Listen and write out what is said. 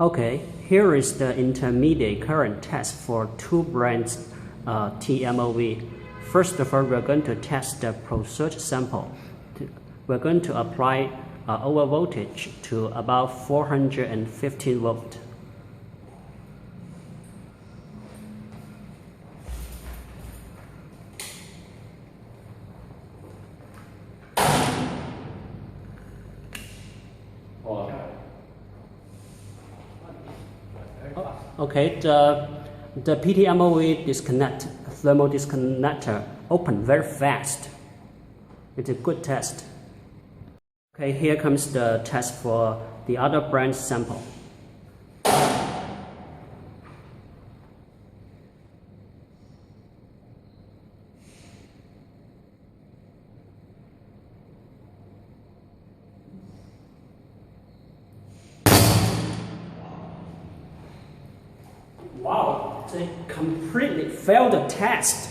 Okay, here is the intermediate current test for two brands TMOV. First of all, we're going to test the Prosurge sample. We're going to apply overvoltage to about 415 volt. Okay, the PTMOV thermal disconnector opened very fast. It's a good test. Okay, here comes the test for the other brand sample. Wow, they completely failed the test.